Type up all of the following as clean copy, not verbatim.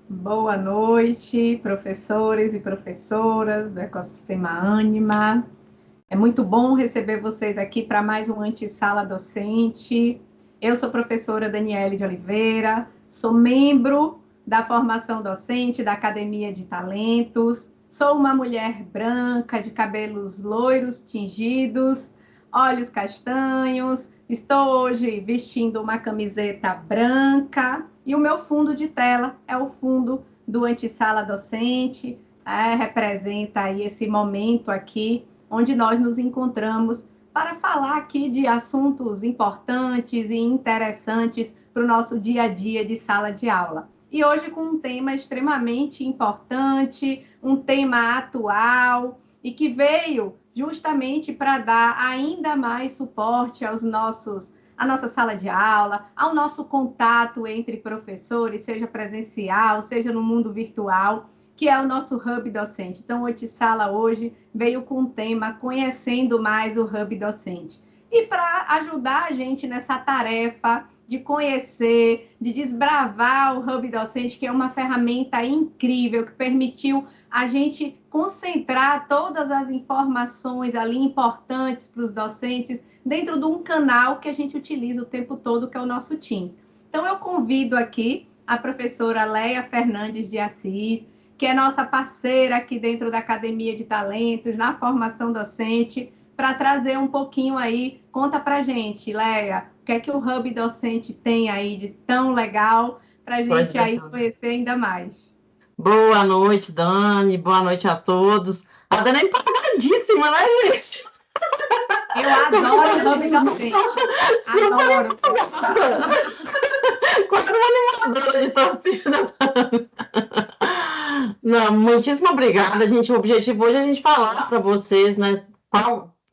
Boa noite, professores e professoras do Ecossistema Ânima. É muito bom receber vocês aqui para mais um Antessala Docente. Eu sou a professora Daniele de Oliveira, sou membro da formação docente da Academia de Talentos, sou uma mulher branca, de cabelos loiros tingidos, olhos castanhos, estou hoje vestindo uma camiseta branca e o meu fundo de tela é o fundo do Antessala Docente, representa aí esse momento aqui onde nós nos encontramos para falar aqui de assuntos importantes e interessantes para o nosso dia a dia de sala de aula. E hoje com um tema extremamente importante, um tema atual e que veio justamente para dar ainda mais suporte à nossa sala de aula, ao nosso contato entre professores, seja presencial, seja no mundo virtual, que é o nosso hub docente. Então, o Otisala hoje veio com o tema Conhecendo Mais o Hub Docente. E para ajudar a gente nessa tarefa de conhecer, de desbravar o Hub Docente, que é uma ferramenta incrível, que permitiu a gente concentrar todas as informações ali importantes para os docentes dentro de um canal que a gente utiliza o tempo todo, que é o nosso Teams. Então, eu convido aqui a professora Leia Fernandes de Assis, que é nossa parceira aqui dentro da Academia de Talentos, na formação docente, para trazer um pouquinho aí. Conta para gente, Leia, o que é que o Hub Docente tem aí de tão legal para a Pode gente aí deixar. conhecer ainda mais. Boa noite, Dani. Boa noite a todos. A Dani é empolgadíssima, né, gente? Eu adoro o Começando Hub Docente. super Adoro. empolgada. Quase uma animadora de torcida. Não, muitíssimo obrigada, gente. O objetivo hoje é a gente falar para vocês, né?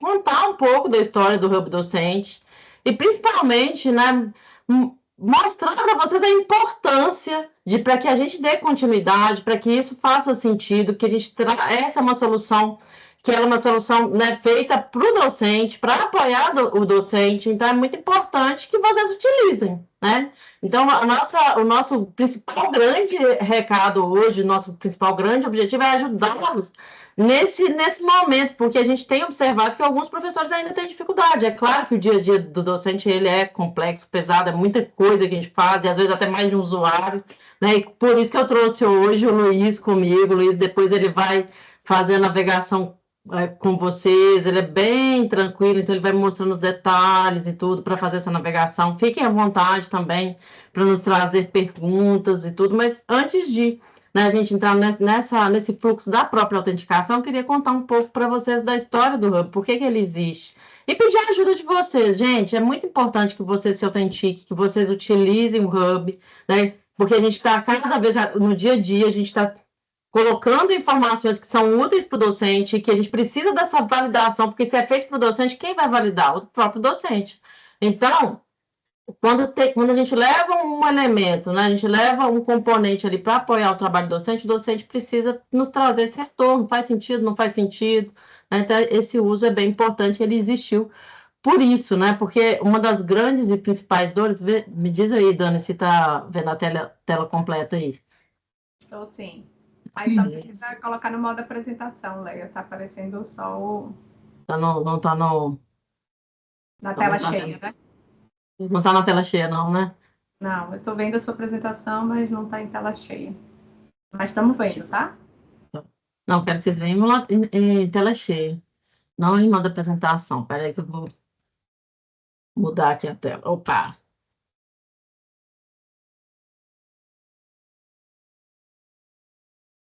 Contar um pouco da história do Hub Docente e principalmente, né? Mostrar para vocês a importância de para que a gente dê continuidade, para que isso faça sentido, que a gente essa é uma solução que ela é uma solução, né, feita para o docente, para apoiar o docente. Então é muito importante que vocês utilizem, né? Então, o nosso principal grande recado hoje, nosso principal grande objetivo é ajudá-los nesse momento, porque a gente tem observado que alguns professores ainda têm dificuldade. É claro que o dia a dia do docente ele é complexo, pesado, é muita coisa que a gente faz, e às vezes até mais de um usuário, né? E por isso que eu trouxe hoje o Luiz comigo. O Luiz depois ele vai fazer a navegação com vocês, ele é bem tranquilo, então ele vai mostrando os detalhes e tudo para fazer essa navegação. Fiquem à vontade também para nos trazer perguntas e tudo, mas antes de, né, a gente entrar nesse fluxo da própria autenticação, eu queria contar um pouco para vocês da história do Hub, por que ele existe. E pedir a ajuda de vocês, gente. É muito importante que vocês se autentiquem, que vocês utilizem o Hub, né? Porque a gente está cada vez no dia a dia, a gente está colocando informações que são úteis para o docente, que a gente precisa dessa validação, porque se é feito para o docente, quem vai validar? O próprio docente. Então, quando a gente leva um elemento, né, a gente leva um componente ali para apoiar o trabalho docente, o docente precisa nos trazer esse retorno, faz sentido, não faz sentido, né? Então, esse uso é bem importante, ele existiu por isso, né? Porque uma das grandes e principais dores, me diz aí, Dani, se está vendo a tela completa aí. Estou sim. Aí só Sim. precisa colocar no modo apresentação, Leia. Tá aparecendo só Não está no, na não tela tá cheia, vendo. né? Não tá na tela cheia, não, né? Não, eu estou vendo a sua apresentação, mas não está em tela cheia. Mas estamos vendo, tá? Não, quero que vocês venham em tela cheia, não em modo apresentação. Peraí que eu vou mudar aqui a tela. Opa!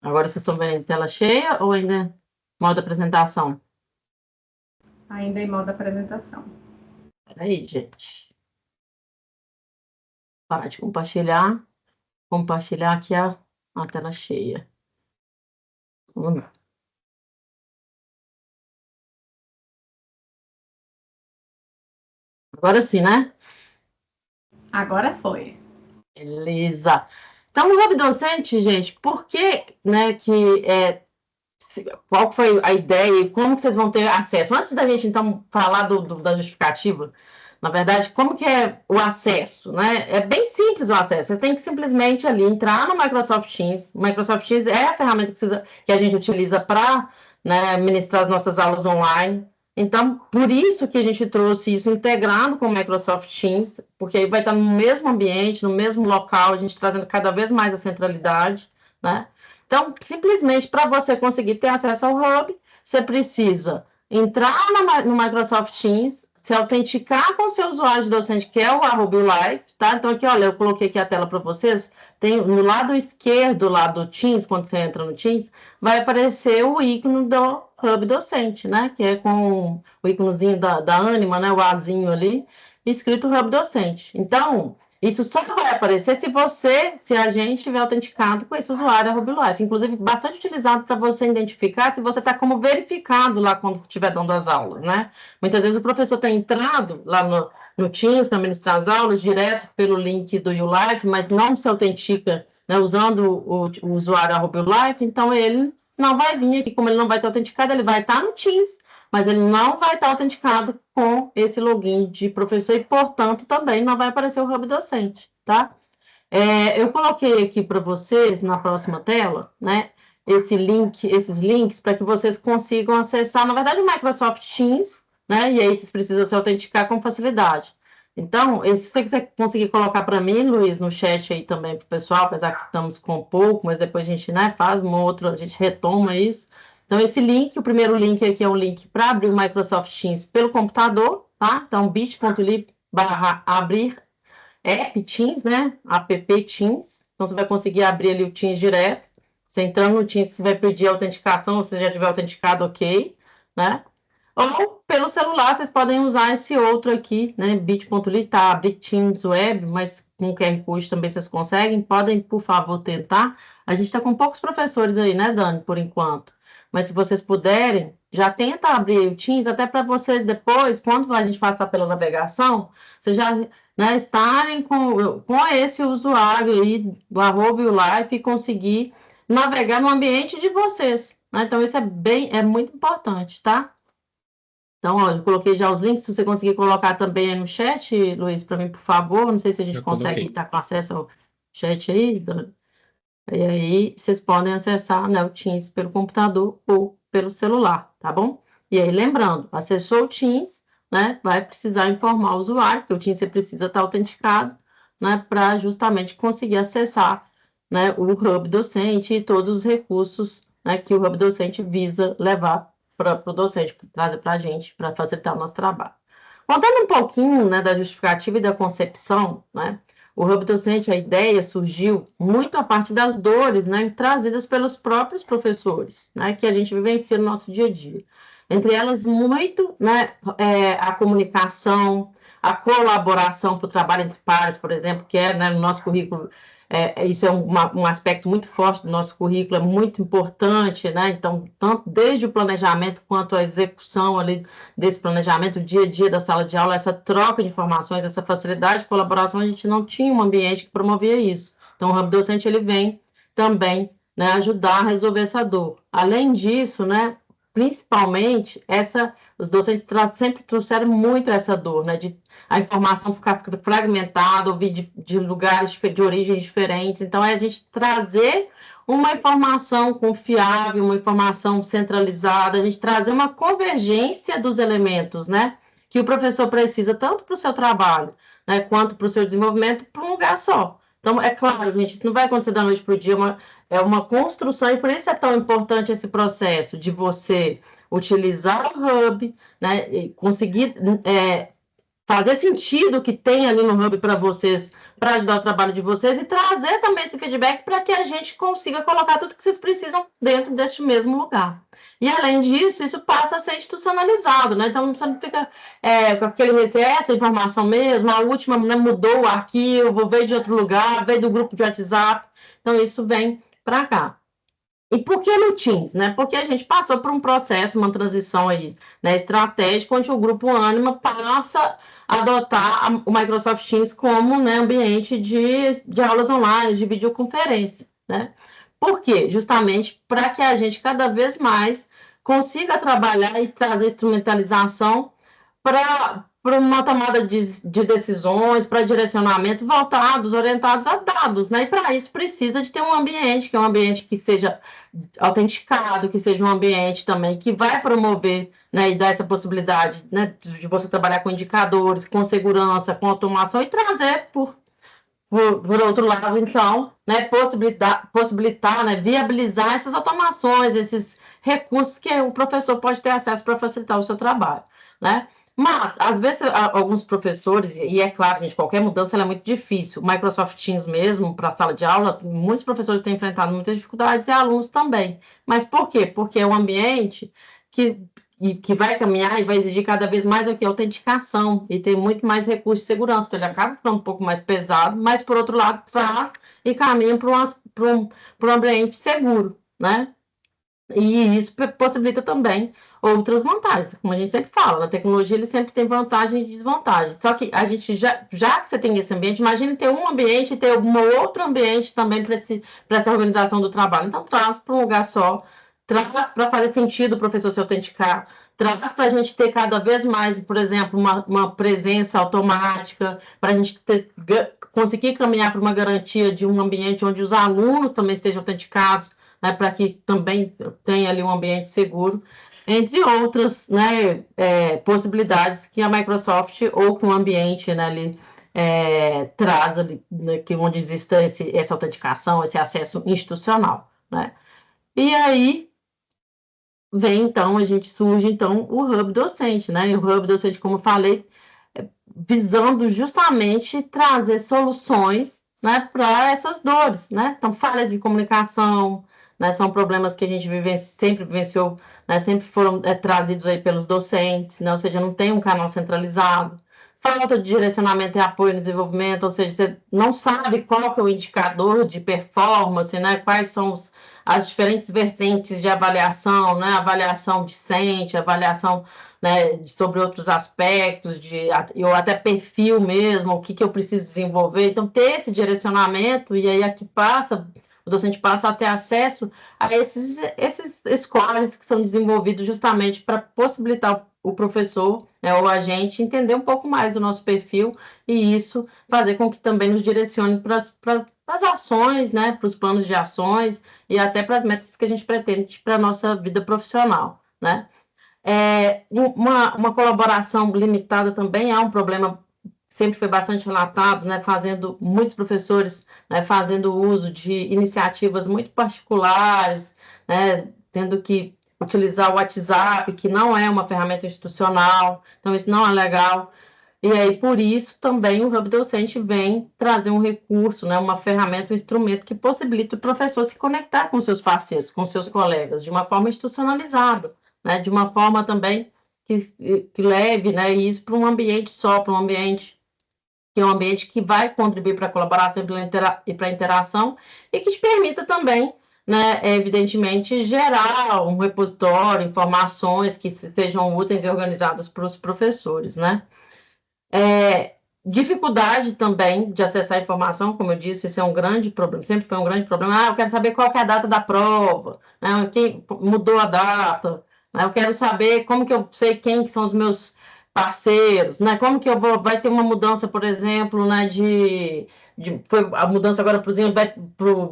Agora vocês estão vendo em tela cheia ou ainda modo apresentação? Ainda em modo apresentação. Peraí, gente. Parar de compartilhar. Compartilhar aqui a tela cheia. Vamos lá. Agora sim, né? Agora foi. Beleza. Então, no Hub Docente, gente, por que, né, qual foi a ideia e como que vocês vão ter acesso? Antes da gente, então, falar da justificativa, Na verdade, como que é o acesso, né? É bem simples o acesso. Você tem que simplesmente ali entrar no Microsoft Teams. O Microsoft Teams é a ferramenta que a gente utiliza para, né, ministrar as nossas aulas online. Então, por isso que a gente trouxe isso integrado com o Microsoft Teams, porque aí vai estar no mesmo ambiente, no mesmo local, a gente trazendo cada vez mais a centralidade, né? Então, simplesmente para você conseguir ter acesso ao Hub, você precisa entrar no Microsoft Teams, se autenticar com o seu usuário de docente, que é o @live, tá? Então, aqui, olha, eu coloquei aqui a tela para vocês. Tem no lado esquerdo, lá do Teams, quando você entra no Teams, vai aparecer o ícone do Hub Docente, né? Que é com o íconezinho da Anima, né? O Azinho ali, escrito Hub Docente. Então, isso só vai aparecer se a gente tiver autenticado com esse usuário @live. Inclusive, bastante utilizado para você identificar se você está como verificado lá quando estiver dando as aulas, né? Muitas vezes o professor tem entrado lá no Teams para ministrar as aulas direto pelo link do YouLive, mas não se autentica, né, usando o usuário @live, então ele não vai vir aqui, como ele não vai estar autenticado, ele vai estar no Teams, mas ele não vai estar autenticado com esse login de professor e, portanto, também não vai aparecer o Hub Docente, tá? Eu coloquei aqui para vocês, na próxima tela, né, esses links, para que vocês consigam acessar, na verdade, o Microsoft Teams, né, e aí vocês precisam se autenticar com facilidade. Então, se você quiser conseguir colocar para mim, Luiz, no chat aí também para o pessoal, apesar que estamos com pouco, mas depois a gente, né, faz uma outra, a gente retoma isso. Então, esse link, o primeiro link aqui é um link para abrir o Microsoft Teams pelo computador, tá? Então, bit.ly/abrir App Teams, né? App Teams. Então, você vai conseguir abrir ali o Teams direto. Você entrando no Teams, você vai pedir autenticação, se você já tiver autenticado, ok, né? Ou pelo celular, vocês podem usar esse outro aqui, né? Bit.ly, tá? Abrir Teams Web, mas com QR Code também vocês conseguem. Podem, por favor, tentar. A gente está com poucos professores aí, né, Dani, por enquanto. Mas se vocês puderem, já tenta abrir o Teams, até para vocês depois, quando a gente passar pela navegação, vocês já, né, estarem com esse usuário aí do @live e conseguir navegar no ambiente de vocês, né? Então, isso é muito importante, tá? Então, ó, eu coloquei já os links, se você conseguir colocar também aí no chat, Luiz, para mim, por favor. Não sei se a gente consegue estar com acesso ao chat aí, Dani. E aí, vocês podem acessar, né, o Teams pelo computador ou pelo celular, tá bom? E aí, lembrando, acessou o Teams, né, vai precisar informar o usuário, porque o Teams você precisa estar autenticado, né, para justamente conseguir acessar, né, o Hub Docente e todos os recursos, né, que o Hub Docente visa levar para o docente, trazer para a gente, para facilitar o nosso trabalho. Contando um pouquinho, né, da justificativa e da concepção, né, o Hub Docente, a ideia surgiu muito a partir das dores, né, trazidas pelos próprios professores, né, que a gente vivencia no nosso dia a dia. Entre elas, muito, né, a comunicação, a colaboração para o trabalho entre pares, por exemplo, que é, né, no nosso currículo, isso é um aspecto muito forte do nosso currículo, é muito importante, né? Então, tanto desde o planejamento quanto a execução ali desse planejamento, o dia a dia da sala de aula, essa troca de informações, essa facilidade de colaboração, a gente não tinha um ambiente que promovia isso. Então, o Hub Docente, ele vem também, né, ajudar a resolver essa dor. Além disso, né, principalmente, os docentes sempre trouxeram muito essa dor, né, de a informação ficar fragmentada, ouvir de lugares de origens diferentes. Então, é a gente trazer uma informação confiável, uma informação centralizada, a gente trazer uma convergência dos elementos, né? Que o professor precisa, tanto para o seu trabalho, né, quanto para o seu desenvolvimento, para um lugar só. Então, é claro, gente, isso não vai acontecer da noite para o dia, é uma construção, e por isso é tão importante esse processo de você utilizar o Hub, né, e conseguir fazer sentido que tem ali no Hub para vocês, para ajudar o trabalho de vocês, e trazer também esse feedback para que a gente consiga colocar tudo que vocês precisam dentro deste mesmo lugar. E, além disso, isso passa a ser institucionalizado, né? Então, você não fica com aquele receio, essa informação mesmo, a última, né, mudou o arquivo, veio de outro lugar, veio do grupo de WhatsApp. Então, isso vem para cá. E por que no Teams, né? Porque a gente passou por um processo, uma transição aí, né, estratégica, onde o grupo Anima passa a adotar o Microsoft Teams como, né, ambiente de aulas online, de videoconferência, né? Por quê? Justamente para que a gente cada vez mais consiga trabalhar e trazer instrumentalização para para uma tomada de decisões, para direcionamento voltados, orientados a dados, né? E para isso precisa de ter um ambiente, que é um ambiente que seja autenticado, que seja um ambiente também que vai promover, né, e dar essa possibilidade, né, de você trabalhar com indicadores, com segurança, com automação e trazer por outro lado, então, né, possibilitar, né, viabilizar essas automações, esses recursos que o professor pode ter acesso para facilitar o seu trabalho, né? Mas, às vezes, alguns professores, e é claro, gente, qualquer mudança é muito difícil. O Microsoft Teams mesmo, para a sala de aula, muitos professores têm enfrentado muitas dificuldades e alunos também. Mas por quê? Porque é um ambiente que que vai caminhar e vai exigir cada vez mais aqui autenticação e tem muito mais recursos de segurança, então ele acaba ficando um pouco mais pesado, mas por outro lado traz e caminha para um ambiente seguro, né? E isso possibilita também outras vantagens, como a gente sempre fala, na tecnologia ele sempre tem vantagem e desvantagem. Só que a gente, já que você tem esse ambiente, imagine ter um ambiente e ter um outro ambiente também para essa organização do trabalho. Então, traz para um lugar só, traz para fazer sentido o professor se autenticar, traz para a gente ter cada vez mais, por exemplo, uma presença automática, para a gente conseguir caminhar para uma garantia de um ambiente onde os alunos também estejam autenticados, né, para que também tenha ali um ambiente seguro, entre outras, né, possibilidades que a Microsoft ou que o ambiente, né, ali, traz ali, né, que onde exista essa autenticação, esse acesso institucional, né? E aí vem então, surge então o Hub Docente, né? E o Hub Docente, como eu falei, visando justamente trazer soluções, né, para essas dores, né? Então, falhas de comunicação, né, são problemas que a gente sempre vivenciou, né, sempre foram trazidos aí pelos docentes, né? Ou seja, não tem um canal centralizado. Falta de direcionamento e apoio no desenvolvimento, ou seja, você não sabe qual que é o indicador de performance, né? Quais são as diferentes vertentes de avaliação, né? Avaliação discente, avaliação, né, sobre outros aspectos, ou até perfil mesmo, o que eu preciso desenvolver. Então, ter esse direcionamento, e aí aqui o docente passa a ter acesso a esses scores que são desenvolvidos justamente para possibilitar o professor, né, ou a gente entender um pouco mais do nosso perfil e isso fazer com que também nos direcione para as ações, né, para os planos de ações e até para as metas que a gente pretende para a nossa vida profissional, né? Uma colaboração limitada também é um problema, sempre foi bastante relatado, né, fazendo muitos professores, né, fazendo uso de iniciativas muito particulares, né, tendo que utilizar o WhatsApp, que não é uma ferramenta institucional, então isso não é legal. E aí, por isso, também o Hub Docente vem trazer um recurso, né, uma ferramenta, um instrumento que possibilita o professor se conectar com seus parceiros, com seus colegas, de uma forma institucionalizada, né, de uma forma também que leve, né, isso para um ambiente só, para um ambiente que é um ambiente que vai contribuir para a colaboração e para a interação e que te permita também, né, evidentemente, gerar um repositório, informações que sejam úteis e organizadas para os professores, né? Dificuldade também de acessar a informação, como eu disse, isso é um grande problema, sempre foi um grande problema. Eu quero saber qual que é a data da prova, né? Quem mudou a data, né? Eu quero saber como que eu sei quem que são os meus parceiros, né? Como que vai ter uma mudança, por exemplo, né, foi a mudança agora para o Zoom,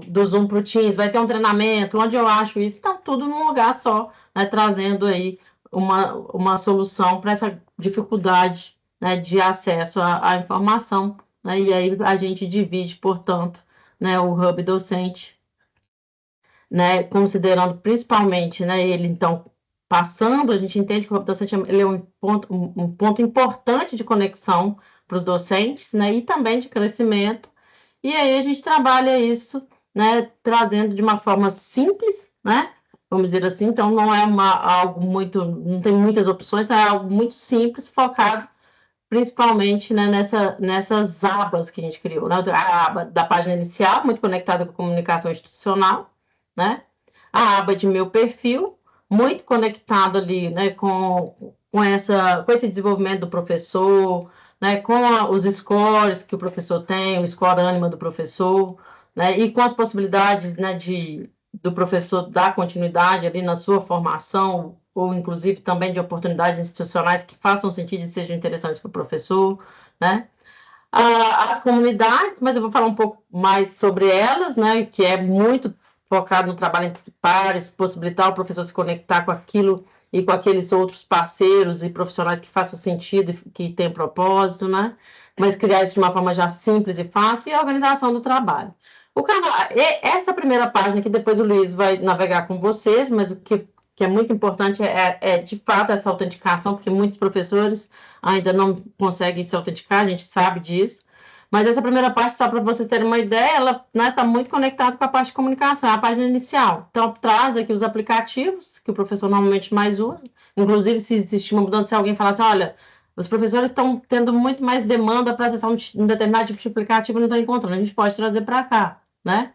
do Zoom para o Teams, vai ter um treinamento, onde eu acho isso, está tudo num lugar só, né, trazendo aí uma solução para essa dificuldade, né, de acesso à informação, né, e aí a gente divide, portanto, né, o Hub Docente, né, considerando principalmente, né, ele, então, passando, a gente entende que o Hub Docente ele é um ponto importante de conexão para os docentes, né, e também de crescimento, e aí a gente trabalha isso, né, trazendo de uma forma simples, né, vamos dizer assim, então não é algo muito, não tem muitas opções, é algo muito simples, focado principalmente, né, nessas abas que a gente criou, né? A aba da página inicial, muito conectada com a comunicação institucional, né? A aba de meu perfil, muito conectado ali, né, com esse desenvolvimento do professor, né, com os scores que o professor tem, o score ânima do professor, né, e com as possibilidades, né, do professor dar continuidade ali na sua formação, ou inclusive também de oportunidades institucionais que façam sentido e sejam interessantes para o professor, né? As comunidades, mas eu vou falar um pouco mais sobre elas, né? Que é muito focado no trabalho entre pares, possibilitar o professor se conectar com aquilo e com aqueles outros parceiros e profissionais que façam sentido e que tenham propósito, né? Mas criar isso de uma forma já simples e fácil, e a organização do trabalho. O canal, essa primeira página que depois o Luiz vai navegar com vocês, mas o que é muito importante de fato essa autenticação, porque muitos professores ainda não conseguem se autenticar, a gente sabe disso. Mas essa primeira parte, só para vocês terem uma ideia, ela está, né, muito conectada com a parte de comunicação, a página inicial. Então, traz aqui os aplicativos que o professor normalmente mais usa. Inclusive, se existir uma mudança, se alguém falar assim, olha, os professores estão tendo muito mais demanda para acessar um determinado tipo de aplicativo e não estão encontrando, a gente pode trazer para cá, né?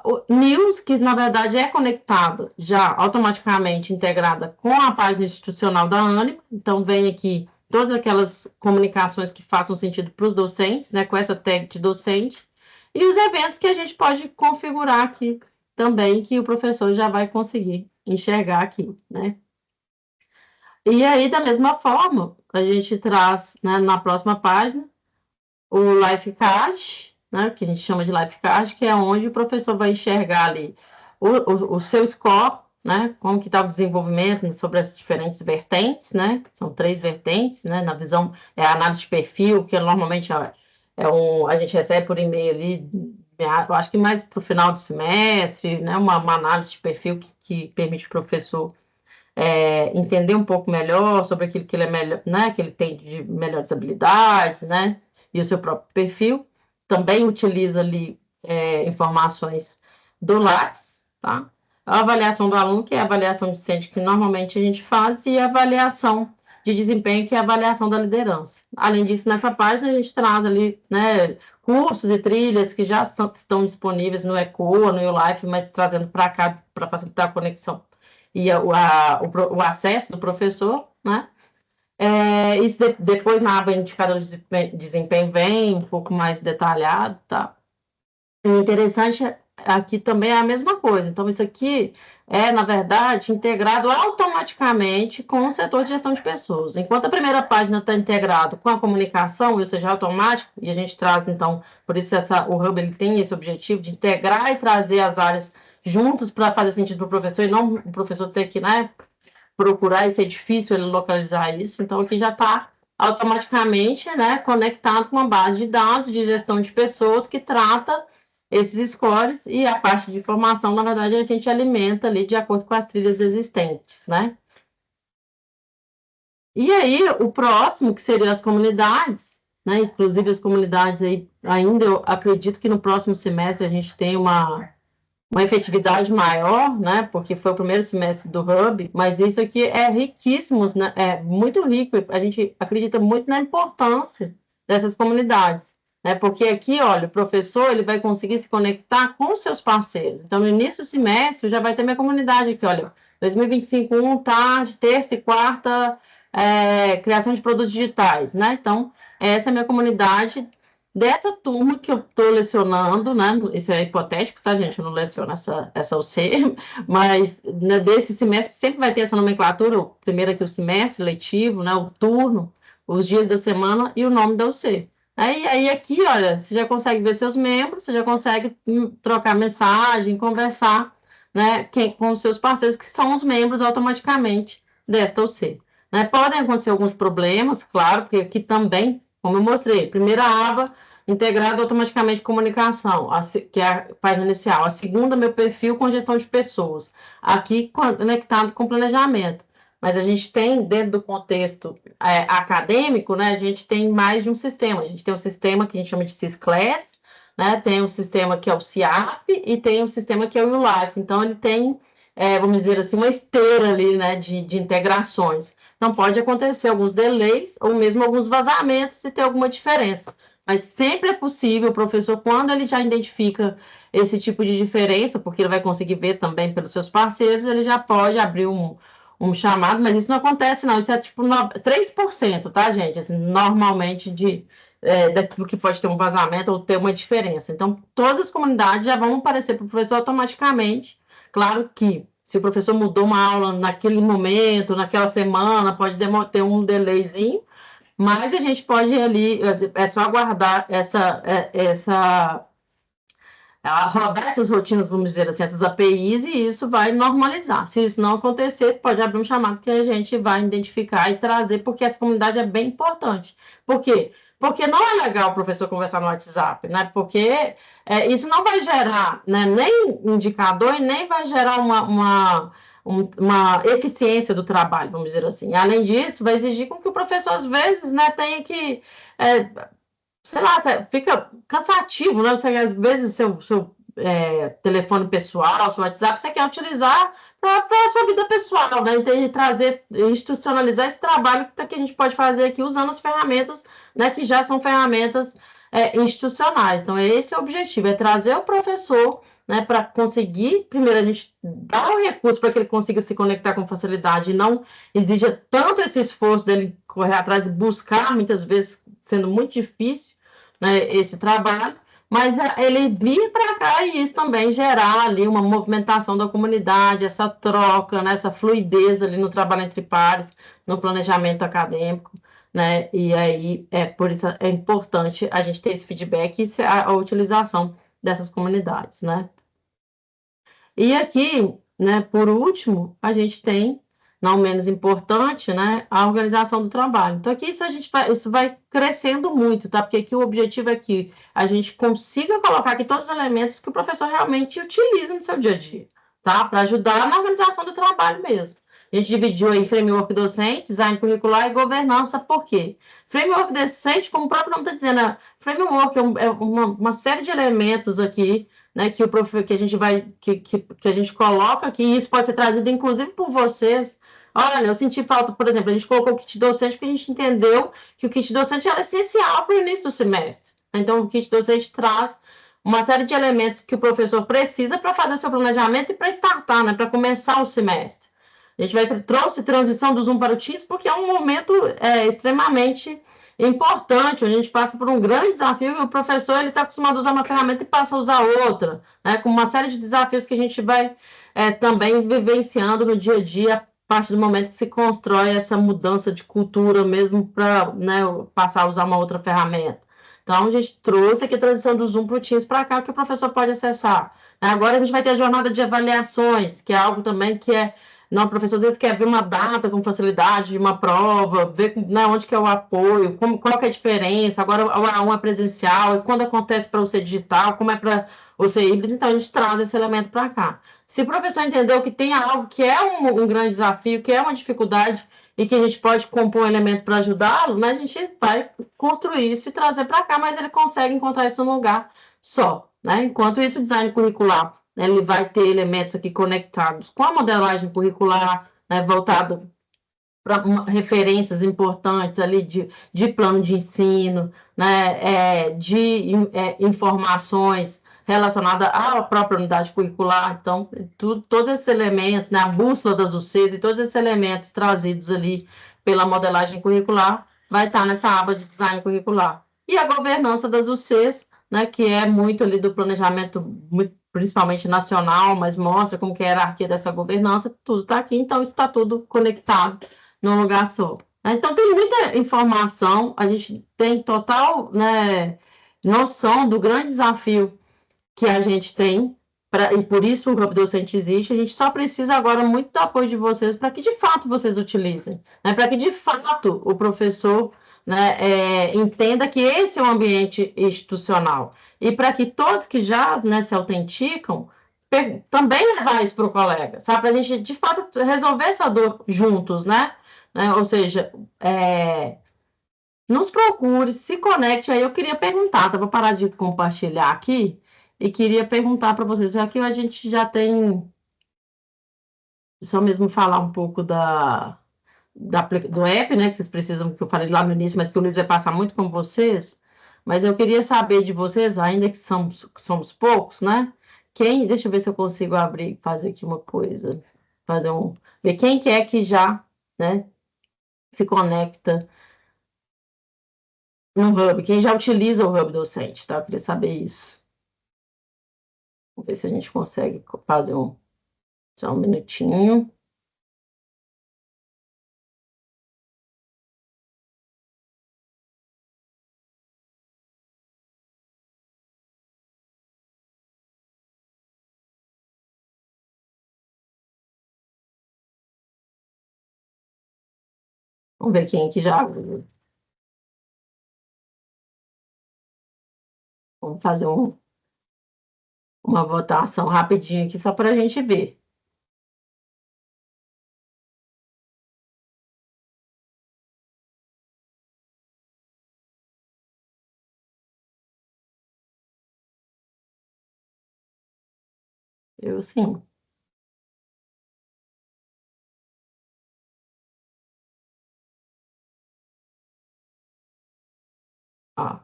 O News, que na verdade é conectado, já automaticamente integrada com a página institucional da Ânima, então vem aqui todas aquelas comunicações que façam sentido para os docentes, né, com essa tag de docente, e os eventos que a gente pode configurar aqui também, que o professor já vai conseguir enxergar aqui, né. E aí, da mesma forma, a gente traz, né, na próxima página, o Lifecard, né, que a gente chama de Lifecard, que é onde o professor vai enxergar ali o seu score, né, como que está o desenvolvimento sobre as diferentes vertentes, né, são 3 vertentes, né, na visão, a análise de perfil, que normalmente a gente recebe por e-mail ali, eu acho que mais para o final do semestre, né, uma análise de perfil que permite o professor entender um pouco melhor sobre aquilo que ele é melhor, né, que ele tem de melhores habilidades, né, e o seu próprio perfil. Também utiliza ali informações do Lattes, tá? A avaliação do aluno, que é a avaliação discente que normalmente a gente faz, e a avaliação de desempenho, que é a avaliação da liderança. Além disso, nessa página a gente traz ali, né, cursos e trilhas que já estão disponíveis no ECOA, no YouLife, mas trazendo para cá para facilitar a conexão e o acesso do professor, né? Isso depois na aba indicador de desempenho vem um pouco mais detalhado, tá? O interessante aqui também é a mesma coisa. Então, isso aqui é, na verdade, integrado automaticamente com o setor de gestão de pessoas. Enquanto a primeira página está integrado com a comunicação, ou seja, automático, e a gente traz, então, por isso o Hub ele tem esse objetivo de integrar e trazer as áreas juntos para fazer sentido para o professor, e não o professor ter que, né, procurar, e ser difícil ele localizar isso. Então, aqui já está automaticamente, né, conectado com uma base de dados de gestão de pessoas que trata esses scores, e a parte de formação, na verdade, a gente alimenta ali de acordo com as trilhas existentes, né? E aí, o próximo, que seriam as comunidades, né? Inclusive as comunidades aí, ainda eu acredito que no próximo semestre a gente tem uma efetividade maior, né? Porque foi o primeiro semestre do Hub, mas isso aqui é riquíssimo, né? É muito rico. A gente acredita muito na importância dessas comunidades, né? Porque aqui, olha, o professor ele vai conseguir se conectar com os seus parceiros. Então, no início do semestre já vai ter minha comunidade aqui, olha, 2025, tarde, terça e quarta, criação de produtos digitais, né? Então, essa é a minha comunidade dessa turma que eu estou lecionando, né? Isso é hipotético, tá, gente? Eu não leciono essa UC, mas, né, desse semestre sempre vai ter essa nomenclatura, o primeiro aqui o semestre letivo, né? O turno, os dias da semana e o nome da UC. Aí aqui, olha, você já consegue ver seus membros, você já consegue trocar mensagem, conversar, né, com os seus parceiros, que são os membros automaticamente desta UC. Né? Podem acontecer alguns problemas, claro, porque aqui também, como eu mostrei, primeira aba, integrado automaticamente comunicação, que é a página inicial. A segunda, meu perfil com gestão de pessoas. Aqui, conectado com planejamento. Mas a gente tem, dentro do contexto acadêmico, né, a gente tem mais de um sistema. A gente tem um sistema que a gente chama de Sysclass, né, tem um sistema que é o CIAP e tem um sistema que é o YouLife. Então, ele tem, vamos dizer assim, uma esteira ali, né, de integrações. Então, pode acontecer alguns delays ou mesmo alguns vazamentos se tem alguma diferença. Mas sempre é possível, o professor, quando ele já identifica esse tipo de diferença, porque ele vai conseguir ver também pelos seus parceiros, ele já pode abrir um chamado, mas isso não acontece, não. Isso é tipo 3%, tá, gente? Assim, normalmente daquilo que pode ter um vazamento ou ter uma diferença. Então, todas as comunidades já vão aparecer para o professor automaticamente. Claro que se o professor mudou uma aula naquele momento, naquela semana, pode ter um delayzinho, mas a gente pode ir ali, é só aguardar rodar essas rotinas, vamos dizer assim, essas APIs, e isso vai normalizar. Se isso não acontecer, pode abrir um chamado que a gente vai identificar e trazer, porque essa comunidade é bem importante. Por quê? Porque não é legal o professor conversar no WhatsApp, né? Porque isso não vai gerar, né, nem indicador e nem vai gerar uma eficiência do trabalho, vamos dizer assim. Além disso, vai exigir com que o professor, às vezes, né, tenha que sei lá, fica cansativo, né? Você, às vezes, seu telefone pessoal, seu WhatsApp, você quer utilizar para a sua vida pessoal, né? Então, trazer, institucionalizar esse trabalho que a gente pode fazer aqui usando as ferramentas, né, que já são ferramentas institucionais. Então, esse é o objetivo, é trazer o professor, né, para conseguir, primeiro, a gente dar o recurso para que ele consiga se conectar com facilidade e não exija tanto esse esforço dele correr atrás e buscar, muitas vezes, sendo muito difícil, né, esse trabalho, mas ele vir para cá e isso também gerar ali uma movimentação da comunidade, essa troca, né, essa fluidez ali no trabalho entre pares, no planejamento acadêmico, né, e aí por isso é importante a gente ter esse feedback e a utilização dessas comunidades, né. E aqui, né, por último, a gente tem, não menos importante, né, a organização do trabalho. Então, aqui isso vai crescendo muito, tá? Porque aqui o objetivo é que a gente consiga colocar aqui todos os elementos que o professor realmente utiliza no seu dia a dia, tá? Para ajudar na organização do trabalho mesmo. A gente dividiu em framework docente, design curricular e governança, por quê? Framework docente, como o próprio nome está dizendo, framework é uma série de elementos aqui, né, que a gente que a gente coloca aqui, e isso pode ser trazido inclusive por vocês. Olha, eu senti falta, por exemplo, a gente colocou o kit docente porque a gente entendeu que o kit docente era essencial para o início do semestre. Então, o kit docente traz uma série de elementos que o professor precisa para fazer seu planejamento e para startar, né, para começar o semestre. A gente trouxe transição do Zoom para o Teams porque é um momento extremamente importante, a gente passa por um grande desafio e o professor ele está acostumado a usar uma ferramenta e passa a usar outra, né? Com uma série de desafios que a gente vai também vivenciando no dia a dia, a partir do momento que se constrói essa mudança de cultura mesmo para, né, passar a usar uma outra ferramenta. Então, a gente trouxe aqui a transição do Zoom para o Teams para cá, que o professor pode acessar. Agora a gente vai ter a jornada de avaliações, que é algo também que não, o professor às vezes quer ver uma data com facilidade de uma prova, ver né, onde que é o apoio, qual que é a diferença, agora um é presencial, e quando acontece para você digital, como é para você híbrido, então a gente traz esse elemento para cá. Se o professor entendeu que tem algo que é um grande desafio, que é uma dificuldade, e que a gente pode compor um elemento para ajudá-lo, né, a gente vai construir isso e trazer para cá, mas ele consegue encontrar isso num lugar só. Né? Enquanto isso, o design curricular ele vai ter elementos aqui conectados com a modelagem curricular, né, voltado para referências importantes ali de plano de ensino, né, informações relacionadas à própria unidade curricular. Então, todos esses elementos, né, a bússola das UCs e todos esses elementos trazidos ali pela modelagem curricular vai estar nessa aba de design curricular. E a governança das UCs, né, que é muito ali do planejamento, principalmente nacional, mas mostra como que é a hierarquia dessa governança, tudo está aqui, então isso está tudo conectado num lugar só. Então, tem muita informação, a gente tem total, né, noção do grande desafio que a gente tem, e por isso o Hub Docente existe, a gente só precisa agora muito do apoio de vocês para que, de fato, vocês utilizem, né, para que, de fato, o professor né, entenda que esse é um ambiente institucional, e para que todos que já né, se autenticam, também levar isso para o colega, sabe? Para a gente, de fato, resolver essa dor juntos, né? Ou seja, nos procure, se conecte. Aí eu queria perguntar, tá? Vou parar de compartilhar aqui e queria perguntar para vocês, já que a gente já tem, só mesmo falar um pouco do app, né? Que vocês precisam, que eu falei lá no início, mas que o Luiz vai passar muito com vocês. Mas eu queria saber de vocês, ainda que somos poucos, né? Deixa eu ver se eu consigo abrir, fazer aqui uma coisa, ver quem que é que já, né? Se conecta no Hub, quem já utiliza o Hub Docente, tá? Eu queria saber isso. Vamos ver se a gente consegue fazer um. Só um minutinho. Vamos ver quem aqui já. Vamos fazer uma votação rapidinho aqui, só para a gente ver. Eu sim. Ó,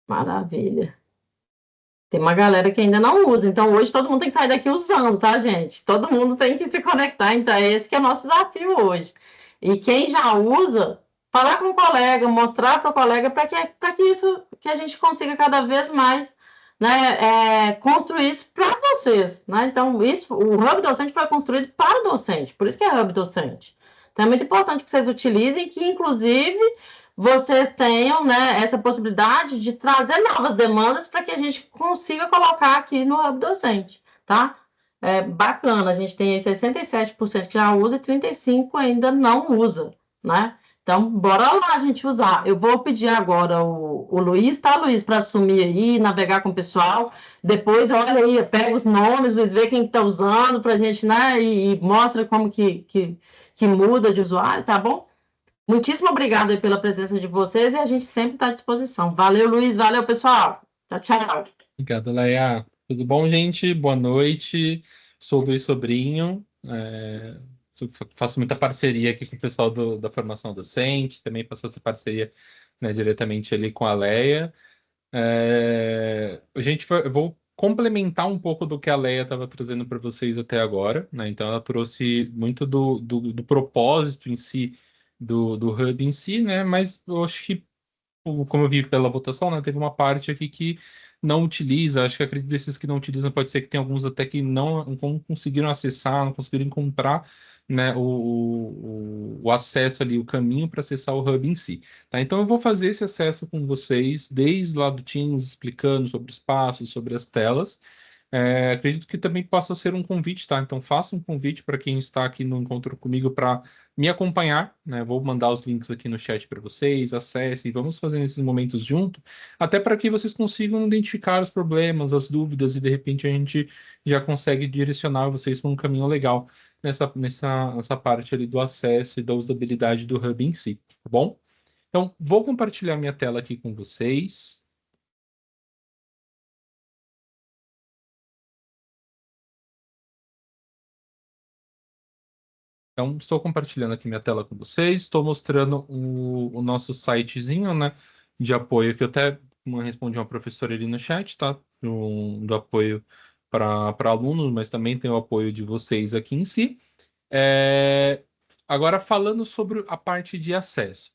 maravilha. Tem uma galera que ainda não usa, então hoje todo mundo tem que sair daqui usando, tá, gente? Todo mundo tem que se conectar, então esse que é o nosso desafio hoje. E quem já usa, falar com o colega, mostrar para o colega para que isso, que a gente consiga cada vez mais, né, construir isso para vocês, né? Então isso, o Hub Docente foi construído para o docente, por isso que é Hub Docente. Então é muito importante que vocês utilizem, que inclusive vocês tenham, né, essa possibilidade de trazer novas demandas para que a gente consiga colocar aqui no Hub Docente, tá? É bacana, a gente tem 67% que já usa e 35% ainda não usa, né? Então, bora lá a gente usar. Eu vou pedir agora o Luiz, tá, Luiz, para assumir aí, navegar com o pessoal. Depois, olha aí, pega os nomes, Luiz, vê quem está usando para a gente, né? E mostra como que muda de usuário, tá bom? Muitíssimo obrigado aí pela presença de vocês e a gente sempre está à disposição. Valeu, Luiz. Valeu, pessoal. Tchau, tchau. Obrigado, Leia. Tudo bom, gente? Boa noite. Sou o Luiz Sobrinho. Faço muita parceria aqui com o pessoal da formação docente. Também faço essa parceria, né, diretamente ali com a Leia. Eu vou complementar um pouco do que a Leia estava trazendo para vocês até agora, né? Então, ela trouxe muito do propósito em si, do Hub em si, né? Mas eu acho que como eu vi pela votação, né, teve uma parte aqui que não utiliza. Acho que acredito desses que não utilizam, pode ser que tem alguns até que não conseguiram acessar, não conseguiram encontrar, né, o acesso ali, o caminho para acessar o Hub em si. Tá? Então eu vou fazer esse acesso com vocês, desde lá do Teams, explicando sobre os passos, sobre as telas. Acredito que também possa ser um convite, tá? Então faça um convite para quem está aqui no encontro comigo para me acompanhar, né? Vou mandar os links aqui no chat para vocês, acessem, vamos fazer esses momentos junto, até para que vocês consigam identificar os problemas, as dúvidas e de repente a gente já consegue direcionar vocês para um caminho legal nessa parte ali do acesso e da usabilidade do Hub em si, tá bom? Então, vou compartilhar minha tela aqui com vocês. Então, estou compartilhando aqui minha tela com vocês, estou mostrando o nosso sitezinho, né, de apoio, que eu até respondi uma professora ali no chat, tá? Do apoio para alunos, mas também tem o apoio de vocês aqui em si. Agora, falando sobre a parte de acesso.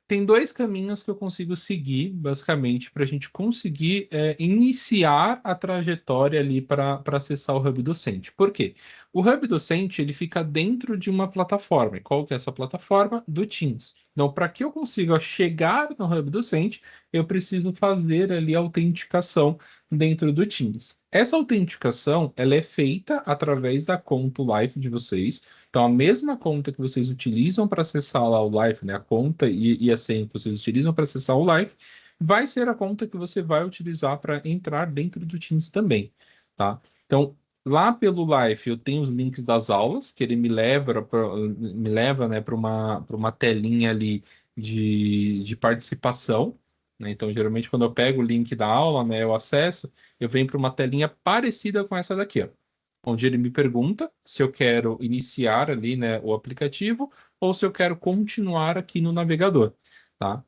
Tem dois caminhos que eu consigo seguir, basicamente, para a gente conseguir iniciar a trajetória ali para acessar o Hub Docente. Por quê? O Hub Docente ele fica dentro de uma plataforma. E qual que é essa plataforma? Do Teams. Então, para que eu consiga chegar no Hub Docente, eu preciso fazer ali a autenticação dentro do Teams. Essa autenticação ela é feita através da conta Live de vocês. Então, a mesma conta que vocês utilizam para acessar lá o Live, né, a conta e a senha que vocês utilizam para acessar o Live, vai ser a conta que você vai utilizar para entrar dentro do Teams também, tá? Então, lá pelo Live, eu tenho os links das aulas, que ele me leva, né, para uma telinha ali de participação, né? Então, geralmente, quando eu pego o link da aula, né, eu acesso, eu venho para uma telinha parecida com essa daqui, ó, onde ele me pergunta se eu quero iniciar ali, né, o aplicativo ou se eu quero continuar aqui no navegador, tá?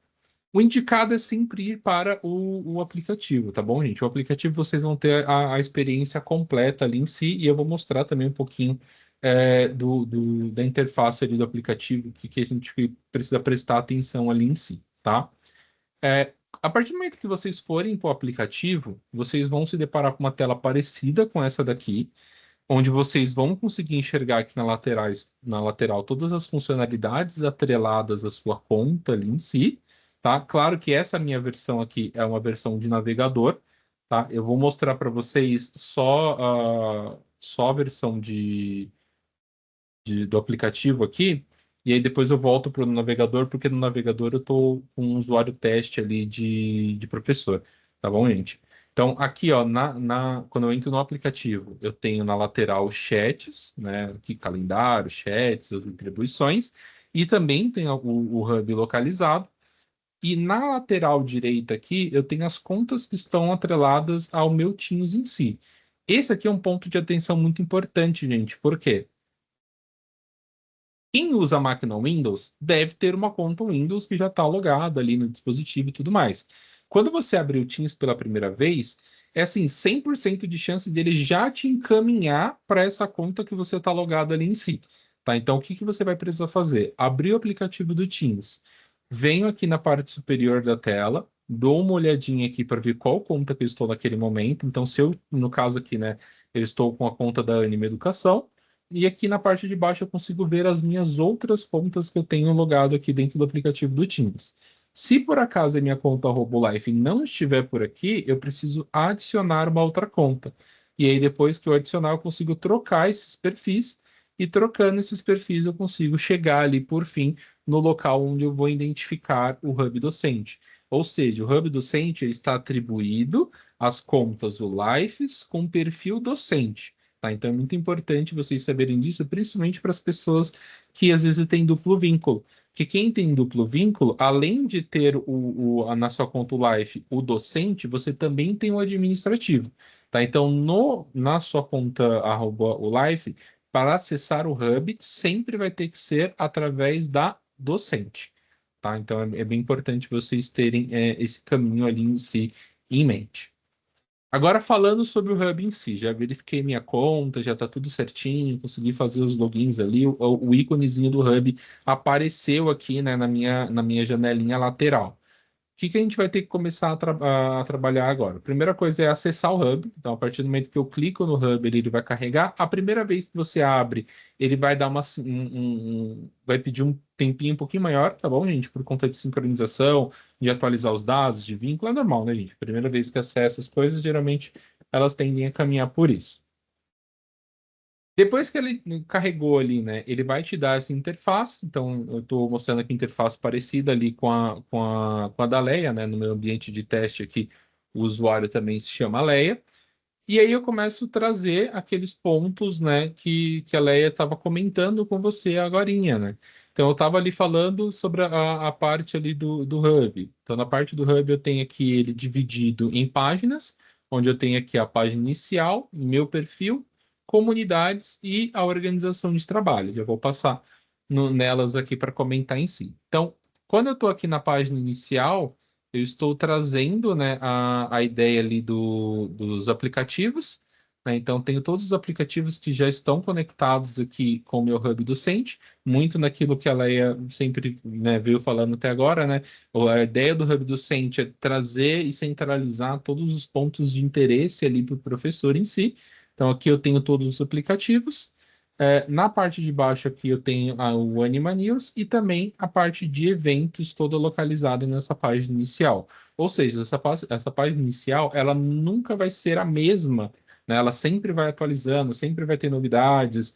O indicado é sempre ir para o aplicativo, tá bom, gente? O aplicativo vocês vão ter a experiência completa ali em si e eu vou mostrar também um pouquinho da interface ali do aplicativo, que a gente precisa prestar atenção ali em si, tá? A partir do momento que vocês forem para o aplicativo, vocês vão se deparar com uma tela parecida com essa daqui, onde vocês vão conseguir enxergar aqui na lateral todas as funcionalidades atreladas à sua conta ali em si, tá? Claro que essa minha versão aqui é uma versão de navegador, tá? Eu vou mostrar para vocês só a versão do aplicativo aqui, e aí depois eu volto para o navegador, porque no navegador eu estou com um usuário teste ali de professor, tá bom, gente? Então, aqui, ó, quando eu entro no aplicativo, eu tenho na lateral chats, né? Aqui, calendário, chats, as atribuições, e também tem o hub localizado. E na lateral direita aqui, eu tenho as contas que estão atreladas ao meu Teams em si. Esse aqui é um ponto de atenção muito importante, gente. Por quê? Quem usa a máquina Windows deve ter uma conta Windows que já está logada ali no dispositivo e tudo mais. Quando você abrir o Teams pela primeira vez, é assim, 100% de chance dele já te encaminhar para essa conta que você está logado ali em si. Tá? Então, o que que você vai precisar fazer? Abrir o aplicativo do Teams. Venho aqui na parte superior da tela, dou uma olhadinha aqui para ver qual conta que eu estou naquele momento. Então, se eu, no caso aqui, né, eu estou com a conta da Anima Educação, e aqui na parte de baixo eu consigo ver as minhas outras contas que eu tenho logado aqui dentro do aplicativo do Teams. Se por acaso a minha conta Robolife não estiver por aqui, eu preciso adicionar uma outra conta. E aí depois que eu adicionar, eu consigo trocar esses perfis, e trocando esses perfis eu consigo chegar ali por fim no local onde eu vou identificar o Hub Docente. Ou seja, o Hub Docente ele está atribuído às contas do Lifes com perfil docente. Tá? Então é muito importante vocês saberem disso, principalmente para as pessoas que às vezes têm duplo vínculo. Porque quem tem duplo vínculo, além de ter na sua conta Life o docente, você também tem o administrativo. Tá? Então, na sua conta o Life, para acessar o Hub, sempre vai ter que ser através da docente. Tá? Então é bem importante vocês terem esse caminho ali em si em mente. Agora falando sobre o Hub em si, já verifiquei minha conta, já está tudo certinho, consegui fazer os logins ali, o íconezinho do Hub apareceu aqui, né, na minha janelinha lateral. O que que a gente vai ter que começar a trabalhar agora? A primeira coisa é acessar o Hub. Então, a partir do momento que eu clico no Hub, ele vai carregar. A primeira vez que você abre, ele vai dar vai pedir um tempinho um pouquinho maior, tá bom, gente? Por conta de sincronização, de atualizar os dados, de vínculo. É normal, né, gente? Primeira vez que acessa as coisas, geralmente elas tendem a caminhar por isso. Depois que ele carregou ali, né, ele vai te dar essa interface. Então, eu estou mostrando aqui a interface parecida ali com a da Leia, né? No meu ambiente de teste aqui, o usuário também se chama Leia. E aí eu começo a trazer aqueles pontos, né, que a Leia estava comentando com você agorinha, né? Então, eu estava ali falando sobre a parte ali do Hub. Então, na parte do Hub, eu tenho aqui ele dividido em páginas, onde eu tenho aqui a página inicial, meu perfil, comunidades e a organização de trabalho. Já vou passar nelas aqui para comentar em si. Então, quando eu estou aqui na página inicial, eu estou trazendo, né, a ideia ali dos aplicativos, né? Então, tenho todos os aplicativos que já estão conectados aqui com o meu Hub Docente, muito naquilo que a Leia sempre, né, veio falando até agora, né? A ideia do Hub Docente é trazer e centralizar todos os pontos de interesse ali para o professor em si. Então, aqui eu tenho todos os aplicativos. Na parte de baixo aqui eu tenho o Anima News e também a parte de eventos toda localizada nessa página inicial. Ou seja, essa página inicial ela nunca vai ser a mesma, né? Ela sempre vai atualizando, sempre vai ter novidades.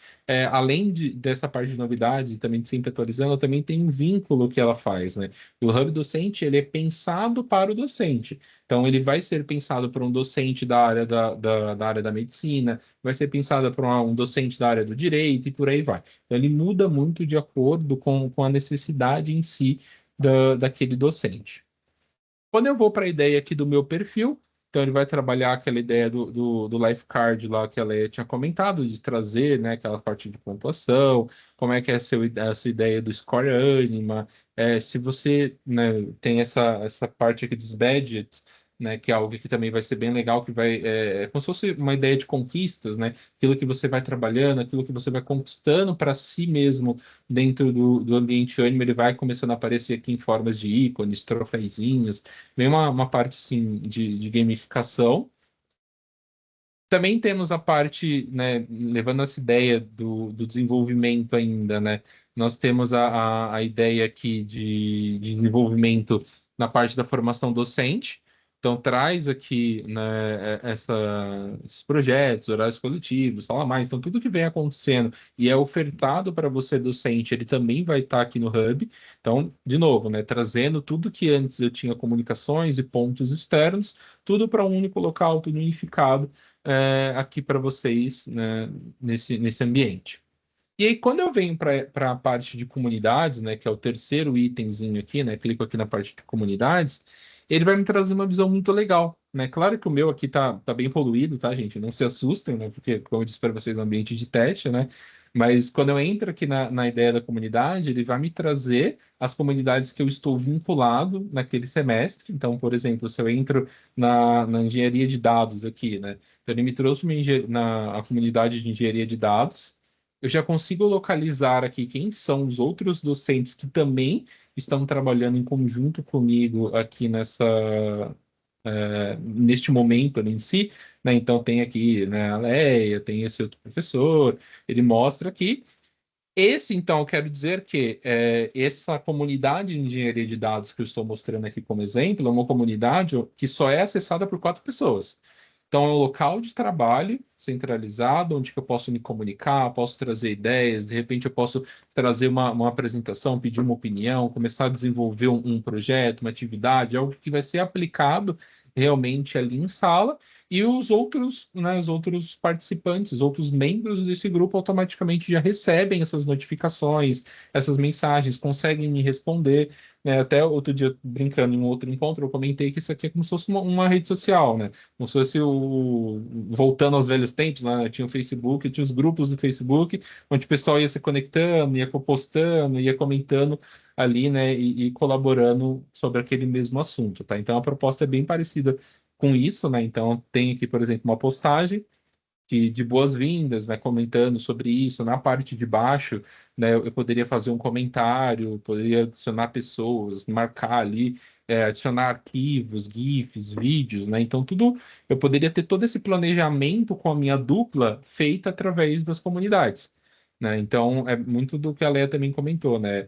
Além dessa parte de novidades, também de sempre atualizando, ela também tem um vínculo que ela faz, né? O Hub Docente ele é pensado para o docente. Então, ele vai ser pensado por um docente da área da área da medicina, vai ser pensada por um docente da área do direito e por aí vai. Então, ele muda muito de acordo com a necessidade em si daquele docente. Quando eu vou para a ideia aqui do meu perfil, então ele vai trabalhar aquela ideia do Lifecard lá que ela tinha comentado, de trazer, né, aquela parte de pontuação, como é que é essa ideia do Score Anima, se você, né, tem essa parte aqui dos badges, né, que é algo que também vai ser bem legal, que vai, como se fosse uma ideia de conquistas, né, aquilo que você vai trabalhando, aquilo que você vai conquistando para si mesmo dentro do ambiente Anima, ele vai começando a aparecer aqui em formas de ícones, troféuzinhos, vem uma parte, assim, de gamificação. Também temos a parte, né, levando essa ideia do desenvolvimento ainda, né? Nós temos a ideia aqui de desenvolvimento na parte da formação docente. Então, traz aqui, né, esses projetos, horários coletivos, fala mais. Então, tudo que vem acontecendo e é ofertado para você, docente, ele também vai estar aqui no Hub. Então, de novo, né, trazendo tudo que antes eu tinha comunicações e pontos externos, tudo para um único local, tudo unificado aqui para vocês, né, nesse ambiente. E aí, quando eu venho para a parte de comunidades, né, que é o terceiro itemzinho aqui, né, clico aqui na parte de comunidades, ele vai me trazer uma visão muito legal, né? Claro que o meu aqui tá bem poluído, tá, gente? Não se assustem, né? Porque, como eu disse para vocês, é um ambiente de teste, né? Mas quando eu entro aqui na ideia da comunidade, ele vai me trazer as comunidades que eu estou vinculado naquele semestre. Então, por exemplo, se eu entro na engenharia de dados aqui, né? Então, ele me trouxe a comunidade de engenharia de dados. Eu já consigo localizar aqui quem são os outros docentes que também estão trabalhando em conjunto comigo aqui neste momento ali em si, né? Então tem aqui, né, a Leia, tem esse outro professor, ele mostra aqui. Esse, então, eu quero dizer que essa comunidade de engenharia de dados que eu estou mostrando aqui como exemplo é uma comunidade que só é acessada por 4 pessoas. Então, é um local de trabalho centralizado, onde que eu posso me comunicar, posso trazer ideias, de repente eu posso trazer uma apresentação, pedir uma opinião, começar a desenvolver um projeto, uma atividade, algo que vai ser aplicado realmente ali em sala, e os outros, né, os outros participantes, os outros membros desse grupo automaticamente já recebem essas notificações, essas mensagens, conseguem me responder, né? Até outro dia, brincando em um outro encontro, eu comentei que isso aqui é como se fosse uma rede social, né? Como se fosse voltando aos velhos tempos, né? Tinha o Facebook, tinha os grupos do Facebook, onde o pessoal ia se conectando, ia postando, ia comentando ali, né? E colaborando sobre aquele mesmo assunto, tá? Então a proposta é bem parecida com isso, né? Então tem aqui, por exemplo, uma postagem de boas-vindas, né, comentando sobre isso. Na parte de baixo, né, eu poderia fazer um comentário, poderia adicionar pessoas, marcar ali, adicionar arquivos, GIFs, vídeos, né? Então, tudo eu poderia ter todo esse planejamento com a minha dupla feita através das comunidades. Né? Então, é muito do que a Leia também comentou, né?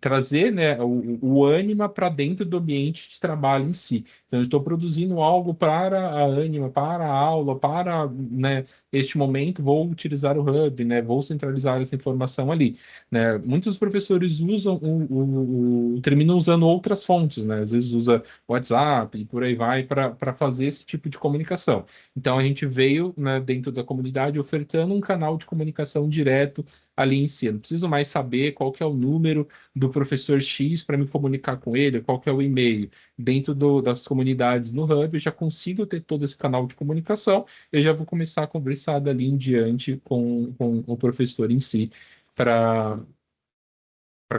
Trazer, né, o Anima para dentro do ambiente de trabalho em si. Então, eu estou produzindo algo para a Anima, para a aula, para, né, este momento, vou utilizar o Hub, né, vou centralizar essa informação ali. Né? Muitos professores usam terminam usando outras fontes, né? Às vezes usa WhatsApp e por aí vai para fazer esse tipo de comunicação. Então, a gente veio, né, dentro da comunidade ofertando um canal de comunicação direto ali em si. Eu não preciso mais saber qual que é o número do professor X para me comunicar com ele, qual que é o e-mail dentro das comunidades no Hub, eu já consigo ter todo esse canal de comunicação, eu já vou começar a conversar dali em diante com o professor em si, para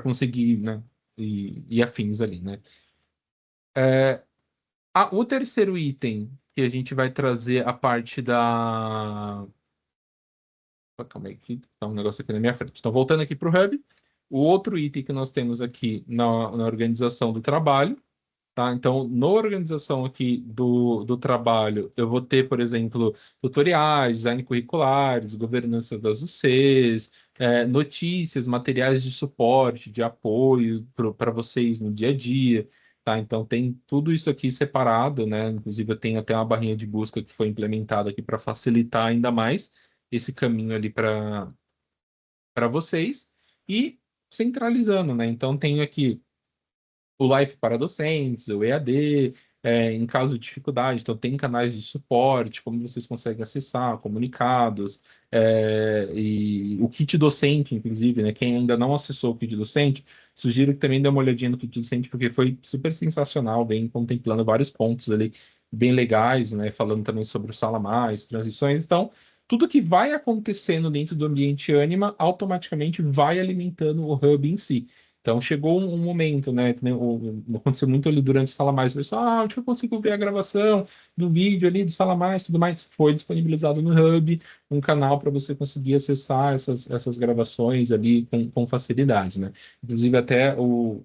conseguir, né, e afins ali, né. O terceiro item que a gente vai trazer a parte da... Calma aí, que tá um negócio aqui na minha frente. Então, voltando aqui para o Hub, o outro item que nós temos aqui na organização do trabalho. Tá? Então, na organização aqui do trabalho, eu vou ter, por exemplo, tutoriais, design curriculares, governança das UCs, notícias, materiais de suporte, de apoio para vocês no dia a dia. Tá? Então, tem tudo isso aqui separado, né? Inclusive, eu tenho até uma barrinha de busca que foi implementada aqui para facilitar ainda mais esse caminho ali para vocês. E centralizando, né? Então, tenho aqui o Life para docentes, o EAD, em caso de dificuldade. Então, tem canais de suporte, como vocês conseguem acessar, comunicados, e o kit docente, inclusive, né? Quem ainda não acessou o kit docente, sugiro que também dê uma olhadinha no kit docente, porque foi super sensacional, bem contemplando vários pontos ali bem legais, né? Falando também sobre o Sala Mais, transições. Então, tudo que vai acontecendo dentro do ambiente Anima automaticamente vai alimentando o Hub em si. Então chegou um momento, né? Que nem aconteceu muito ali durante o Sala Mais. O pessoal, onde eu consigo ver a gravação do vídeo ali do Sala Mais, tudo mais. Foi disponibilizado no Hub, um canal para você conseguir acessar essas gravações ali com facilidade, né? Inclusive até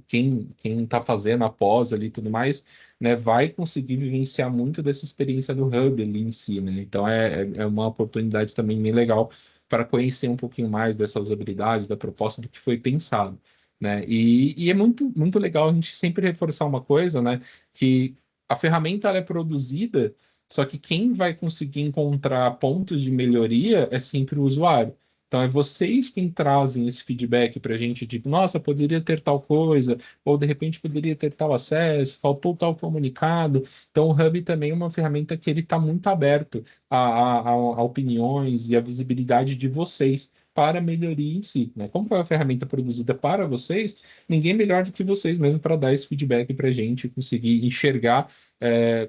quem está fazendo a pós ali e tudo mais, né, vai conseguir vivenciar muito dessa experiência do Hub ali em si, né? Então é uma oportunidade também bem legal para conhecer um pouquinho mais dessa usabilidade, da proposta do que foi pensado, né? E é muito legal a gente sempre reforçar uma coisa, né? Que a ferramenta ela é produzida, só que quem vai conseguir encontrar pontos de melhoria é sempre o usuário. Então, é vocês quem trazem esse feedback para a gente, tipo, nossa, poderia ter tal coisa, ou de repente poderia ter tal acesso, faltou tal comunicado. Então, o Hub também é uma ferramenta que ele está muito aberto a opiniões e a visibilidade de vocês para a melhoria em si, né? Como foi uma ferramenta produzida para vocês, ninguém melhor do que vocês mesmo para dar esse feedback para a gente, conseguir enxergar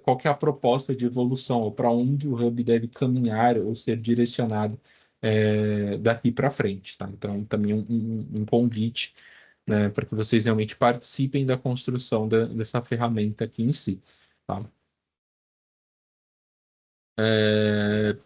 qual que é a proposta de evolução, ou para onde o Hub deve caminhar ou ser direcionado daqui para frente, tá? Então, também um convite, né, para que vocês realmente participem da construção dessa ferramenta aqui em si, tá? É,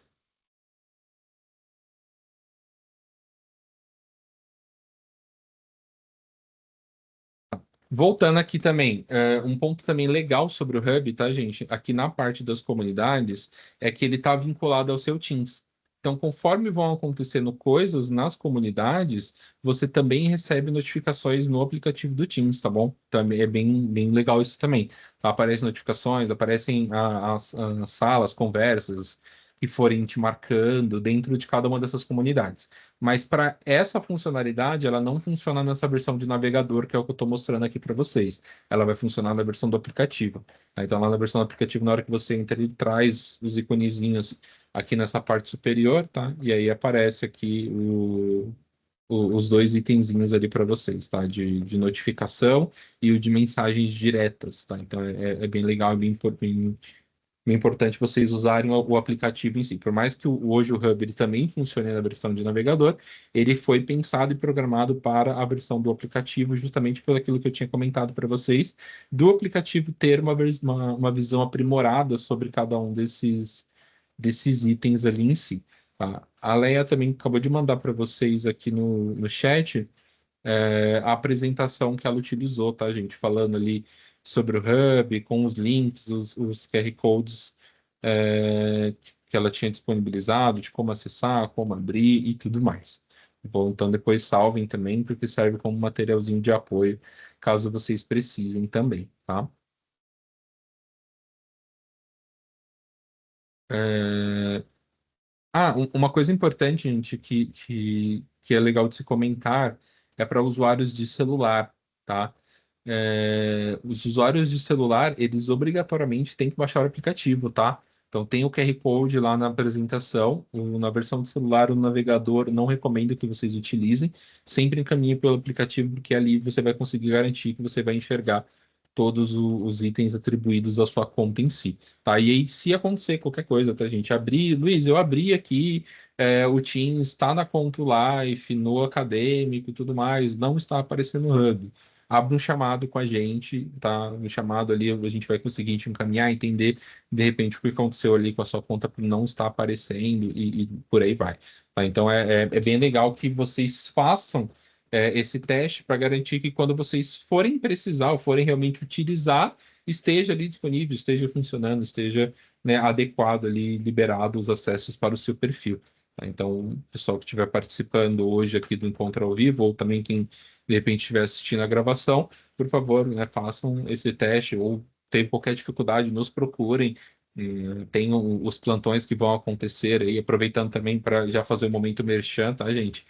Voltando aqui também, um ponto também legal sobre o Hub, tá, gente? Aqui na parte das comunidades, é que ele está vinculado ao seu Teams. Então, conforme vão acontecendo coisas nas comunidades, você também recebe notificações no aplicativo do Teams, tá bom? Também é bem legal isso também. Tá? Aparecem notificações, aparecem as salas, conversas que forem te marcando dentro de cada uma dessas comunidades. Mas para essa funcionalidade, ela não funciona nessa versão de navegador, que é o que eu estou mostrando aqui para vocês. Ela vai funcionar na versão do aplicativo, tá? Então, lá na versão do aplicativo, na hora que você entra, ele traz os iconezinhos aqui nessa parte superior, tá? E aí aparece aqui os dois itenzinhos ali para vocês, tá? De notificação e o de mensagens diretas, tá? Então, é bem legal, é importante vocês usarem o aplicativo em si. Por mais que hoje o Hub ele também funcione na versão de navegador, ele foi pensado e programado para a versão do aplicativo, justamente pelo aquilo que eu tinha comentado para vocês, do aplicativo ter uma visão aprimorada sobre cada um desses itens ali em si. Tá? A Leia também acabou de mandar para vocês aqui no chat a apresentação que ela utilizou, tá, gente? Falando ali sobre o Hub, com os links, os QR Codes que ela tinha disponibilizado, de como acessar, como abrir e tudo mais. Bom, então depois salvem também, porque serve como materialzinho de apoio, caso vocês precisem também, tá? É, uma coisa importante, gente, que é legal de se comentar é para usuários de celular, tá? Os usuários de celular, eles obrigatoriamente têm que baixar o aplicativo, tá? Então tem o QR Code lá na apresentação, na versão de celular, o navegador não recomendo que vocês utilizem, sempre encaminhe pelo aplicativo, porque ali você vai conseguir garantir que você vai enxergar todos os itens atribuídos à sua conta em si. Tá? E aí, se acontecer qualquer coisa, tá, gente? Luiz, eu abri aqui, o Teams está na conta Life, no acadêmico e tudo mais, não está aparecendo no Hub. Abre um chamado com a gente, tá? No chamado ali a gente vai conseguir te encaminhar, entender de repente o que aconteceu ali com a sua conta por não estar aparecendo e por aí vai. Tá? Então é bem legal que vocês façam esse teste para garantir que quando vocês forem precisar ou forem realmente utilizar, esteja ali disponível, esteja funcionando, esteja, né, adequado ali, liberado os acessos para o seu perfil. Tá? Então, o pessoal que estiver participando hoje aqui do Encontro ao Vivo, ou também quem de repente estiver assistindo a gravação, por favor, né, façam esse teste, ou tem qualquer dificuldade, nos procurem. Tem os plantões que vão acontecer aí, aproveitando também para já fazer o momento merchan, tá, gente?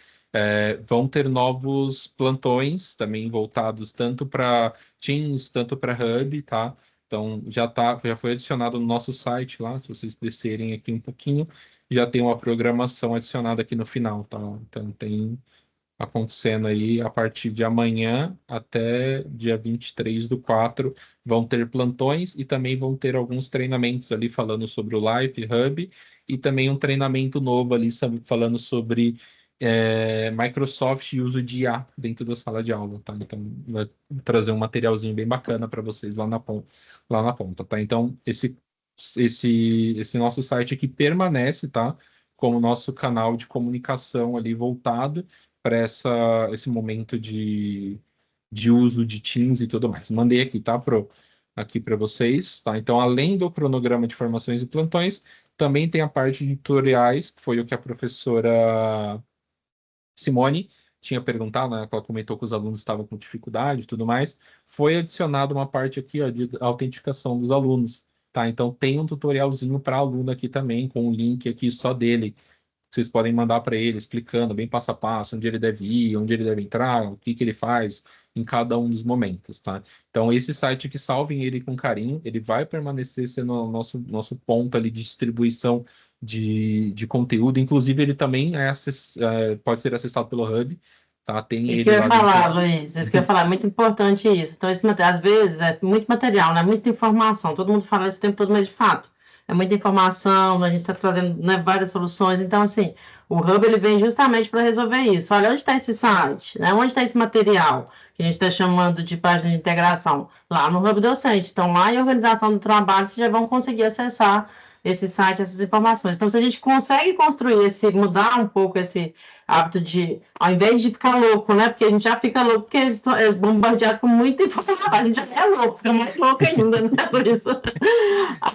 Vão ter novos plantões também voltados tanto para Teams, tanto para Hub, tá? Então já foi adicionado no nosso site lá, se vocês descerem aqui um pouquinho, já tem uma programação adicionada aqui no final, tá? Então tem acontecendo aí a partir de amanhã até dia 23/4, vão ter plantões e também vão ter alguns treinamentos ali falando sobre o Life Hub e também um treinamento novo ali falando sobre Microsoft e uso de IA dentro da sala de aula, tá? Então, vai trazer um materialzinho bem bacana para vocês lá na ponta, tá? Então, esse nosso site aqui permanece, tá? Como nosso canal de comunicação ali voltado para esse momento de uso de Teams e tudo mais. Mandei aqui, tá? Aqui para vocês, tá? Então, além do cronograma de formações e plantões, também tem a parte de tutoriais, que foi o que a professora Simone tinha perguntado, né? Que ela comentou que os alunos estavam com dificuldade e tudo mais. Foi adicionada uma parte aqui, ó, de autenticação dos alunos, tá? Então, tem um tutorialzinho para aluno aqui também, com um link aqui só dele. Vocês podem mandar para ele, explicando bem passo a passo, onde ele deve ir, onde ele deve entrar, o que ele faz em cada um dos momentos, tá? Então, esse site aqui, salvem ele com carinho, ele vai permanecer sendo o nosso ponto ali de distribuição de conteúdo. Inclusive, ele também pode ser acessado pelo Hub, tá? Tem Isso que ele eu ia lá falar, dentro. Luiz, isso que eu ia falar, é muito importante isso. Então, às vezes, é muito material, né? Muita informação. Todo mundo fala isso o tempo todo, mas de fato, é muita informação, a gente está trazendo, né, várias soluções. Então, assim, o Hub ele vem justamente para resolver isso. Olha, onde está esse site, né? Onde está esse material que a gente está chamando de página de integração? Lá no Hub Docente. Então, lá em organização do trabalho, vocês já vão conseguir acessar esse site, essas informações. Então, se a gente consegue construir mudar um pouco esse hábito de, ao invés de ficar louco, né? Porque a gente já fica louco, porque é bombardeado com muita informação, a gente já é louco, fica mais louco ainda, né, Luiz?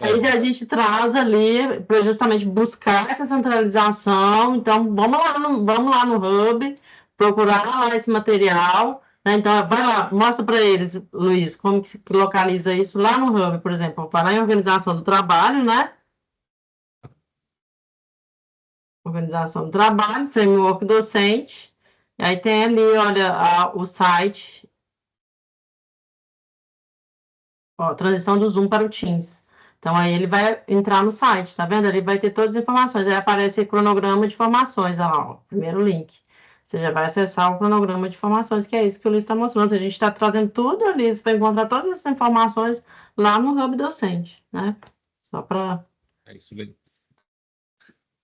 Aí a gente traz ali para justamente buscar essa centralização. Então, vamos lá no Hub, procurar lá esse material, né? Então, vai lá, mostra para eles, Luiz, como que se localiza isso lá no Hub, por exemplo, vai lá em organização do trabalho, né? Organização do trabalho, framework docente. E aí tem ali, olha, o site, ó, transição do Zoom para o Teams. Então, aí ele vai entrar no site, tá vendo? Ele vai ter todas as informações. Aí aparece cronograma de formações, olha lá, ó, primeiro link. Você já vai acessar o cronograma de formações, que é isso que o Luiz está mostrando. A gente está trazendo tudo ali, você vai encontrar todas essas informações lá no Hub Docente, né? Só para... É isso aí.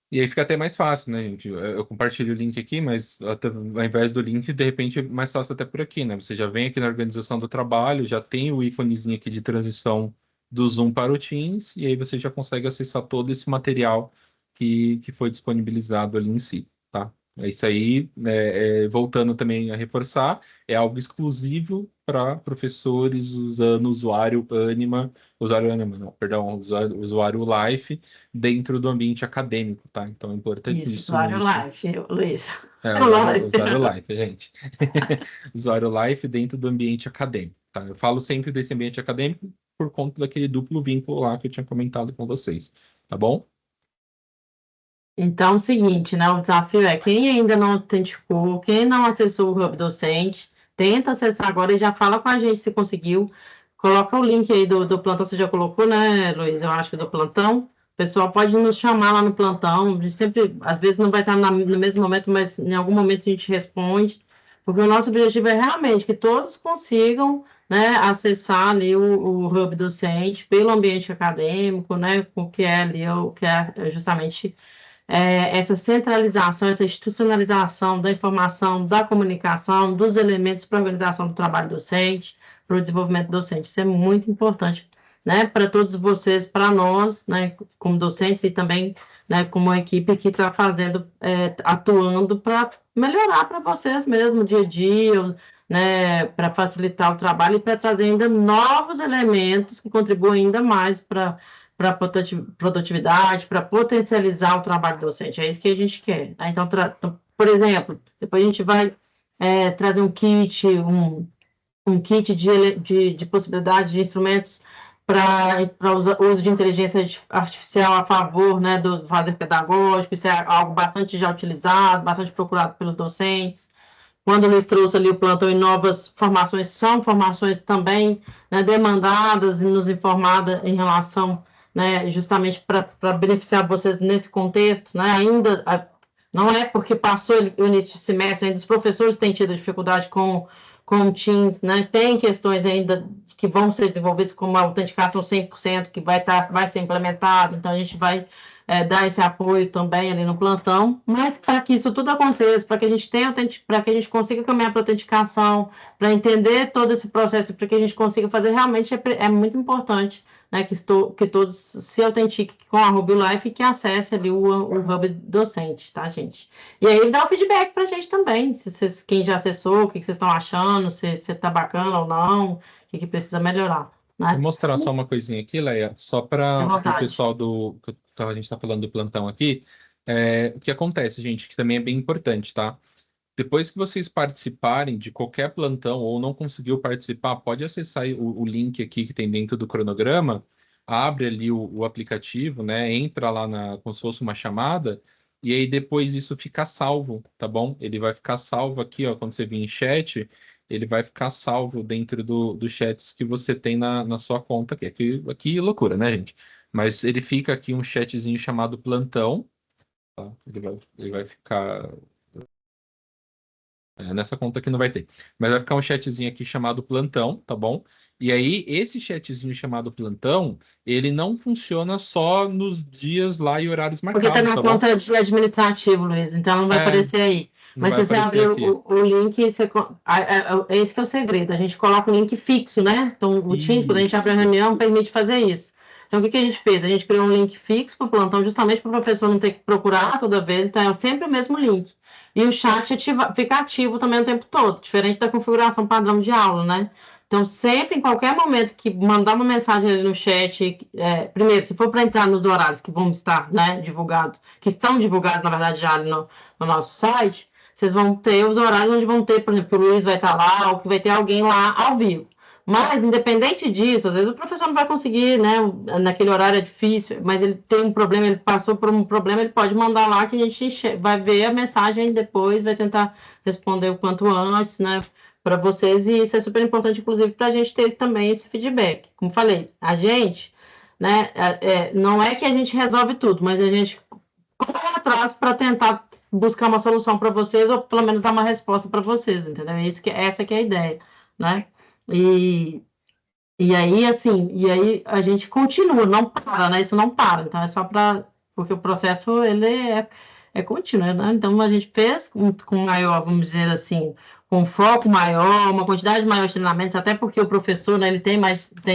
E aí fica até mais fácil, né, gente? Eu compartilho o link aqui, mas ao invés do link, de repente é mais fácil até por aqui, né? Você já vem aqui na organização do trabalho, já tem o íconezinho aqui de transição do Zoom para o Teams, e aí você já consegue acessar todo esse material que foi disponibilizado ali em si, tá? É isso aí, né, voltando também a reforçar, é algo exclusivo para professores usando usuário Anima, não, perdão, usuário Life dentro do ambiente acadêmico, tá? Então é Isso, importantíssimo usuário isso. live, Luiz. Usuário Life, gente. Usuário Life dentro do ambiente acadêmico, tá? Eu falo sempre desse ambiente acadêmico por conta daquele duplo vínculo lá que eu tinha comentado com vocês, tá bom? Então, é o seguinte, né? O desafio é quem ainda não autenticou, quem não acessou o Hub Docente, tenta acessar agora e já fala com a gente se conseguiu. Coloca o link aí do plantão, você já colocou, né, Luiz? Eu acho que do plantão. O pessoal pode nos chamar lá no plantão. A gente sempre, às vezes não vai estar no mesmo momento, mas em algum momento a gente responde. Porque o nosso objetivo é realmente que todos consigam, né, acessar ali o Hub Docente pelo ambiente acadêmico, né, o que é ali, o que é justamente essa centralização, essa institucionalização da informação, da comunicação, dos elementos para a organização do trabalho docente, para o desenvolvimento docente. Isso é muito importante, né, para todos vocês, para nós, né, como docentes e também, né, como uma equipe que está fazendo, atuando para melhorar para vocês mesmo, dia a dia, né, para facilitar o trabalho e para trazer ainda novos elementos que contribuem ainda mais para produtividade, para potencializar o trabalho docente. É isso que a gente quer, né? Então, por exemplo, depois a gente vai trazer um kit de possibilidade de instrumentos para uso de inteligência artificial a favor, né, do fazer pedagógico. Isso é algo bastante já utilizado, bastante procurado pelos docentes. Quando o Luiz trouxe ali o plantão e novas formações, são formações também, né, demandadas e nos informadas em relação, né, justamente para beneficiar vocês nesse contexto, né, ainda não é porque passou o início de semestre, ainda os professores têm tido dificuldade com o Teams, né, tem questões ainda que vão ser desenvolvidas como a autenticação 100%, que vai ser implementado, então a gente vai dar esse apoio também ali no plantão, mas para que isso tudo aconteça, para que a gente para que a gente consiga caminhar para a autenticação, para entender todo esse processo, para que a gente consiga fazer, realmente é muito importante, né, que todos se autentiquem com a Ruby Life e que acesse ali o Hub docente, tá, gente? E aí dá o feedback para a gente também, quem já acessou, o que vocês estão achando, se está bacana ou não, o que precisa melhorar. Né? Vou mostrar só uma coisinha aqui, Leia, só para o pessoal a gente está falando do plantão aqui. O que acontece, gente, que também é bem importante, tá? Depois que vocês participarem de qualquer plantão ou não conseguiu participar, pode acessar o link aqui que tem dentro do cronograma, abre ali o aplicativo, né? Entra lá como se fosse uma chamada, e aí depois isso fica salvo, tá bom? Ele vai ficar salvo aqui, ó, quando você vir em chat, ele vai ficar salvo dentro dos chats que você tem na sua conta aqui. Aqui loucura, né, gente? Mas ele fica aqui um chatzinho chamado plantão, tá? Ele vai ficar... nessa conta aqui não vai ter. Mas vai ficar um chatzinho aqui chamado plantão, tá bom? E aí, esse chatzinho chamado plantão, ele não funciona só nos dias lá e horários marcados, porque tá na conta de administrativo, Luiz, então não vai aparecer aí. Mas se você abrir o link, é esse que é o segredo. A gente coloca um link fixo, né? Então, o Teams, quando a gente abre a reunião, permite fazer isso. Então, o que a gente fez? A gente criou um link fixo para o plantão, justamente para o professor não ter que procurar toda vez. Então, é sempre o mesmo link. E o chat fica ativo também o tempo todo, diferente da configuração padrão de aula, né? Então, sempre, em qualquer momento que mandar uma mensagem ali no chat, primeiro, se for para entrar nos horários que vão estar, né, divulgados, que estão divulgados, na verdade, já ali no nosso site, vocês vão ter os horários onde vão ter, por exemplo, que o Luiz vai estar lá, ou que vai ter alguém lá ao vivo. Mas, independente disso, às vezes o professor não vai conseguir, né? Naquele horário é difícil, mas ele tem um problema, ele passou por um problema, ele pode mandar lá que a gente vai ver a mensagem depois, vai tentar responder o quanto antes, né? Para vocês, e isso é super importante, inclusive, para a gente ter também esse feedback. Como falei, a gente, né? Não é que a gente resolve tudo, mas a gente corre atrás para tentar buscar uma solução para vocês, ou pelo menos dar uma resposta para vocês, entendeu? Essa que é a ideia, né? E aí, assim, a gente continua, não para, né? Isso não para, então é só para... Porque o processo, ele é contínuo, né? Então, a gente fez com maior, vamos dizer assim, com foco maior, uma quantidade maior de treinamentos, até porque o professor, né, ele tem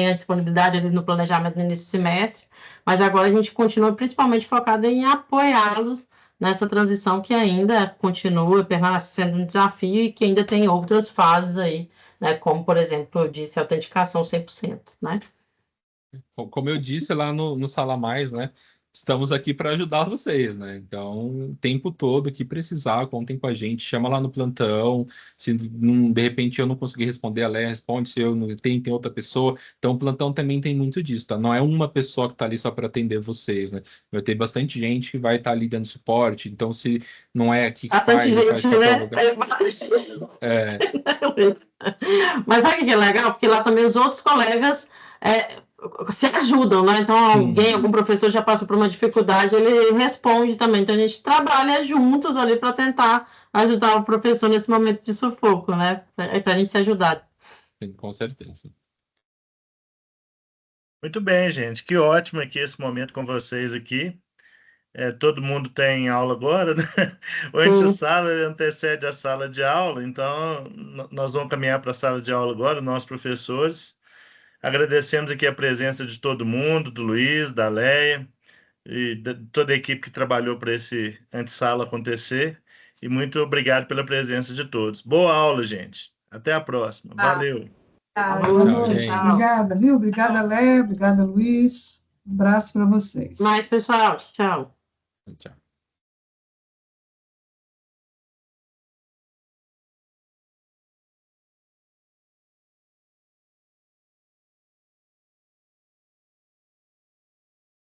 a disponibilidade ali no planejamento no início do semestre, mas agora a gente continua principalmente focado em apoiá-los nessa transição que ainda continua permanecendo um desafio e que ainda tem outras fases aí, né, como, por exemplo, eu disse, a autenticação 100%, né? Como eu disse lá no Sala Mais, né? Estamos aqui para ajudar vocês, né? Então, o tempo todo que precisar, contem com a gente, chama lá no plantão. Se de repente eu não conseguir responder, a Léa responde. Se eu não tem outra pessoa. Então, o plantão também tem muito disso, tá? Não é uma pessoa que está ali só para atender vocês, né? Vai ter bastante gente que vai estar ali dando suporte. Então, se não é aqui que bastante faz gente, né? Mas sabe o que é legal? Porque lá também os outros colegas se ajudam, né? Então, algum professor já passou por uma dificuldade, ele responde também. Então, a gente trabalha juntos ali para tentar ajudar o professor nesse momento de sufoco, né? Para a gente se ajudar. Sim, com certeza. Muito bem, gente. Que ótimo aqui esse momento com vocês aqui. Todo mundo tem aula agora, né? O antessala antecede a sala de aula, então nós vamos caminhar para a sala de aula agora, nós professores. Agradecemos aqui a presença de todo mundo, do Luiz, da Leia e de toda a equipe que trabalhou para esse antessala acontecer. E muito obrigado pela presença de todos. Boa aula, gente. Até a próxima. Valeu. Boa noite. Obrigada, viu? Obrigada, Léa. Obrigada, Luiz. Um abraço para vocês. Mais, pessoal. Tchau. Tchau.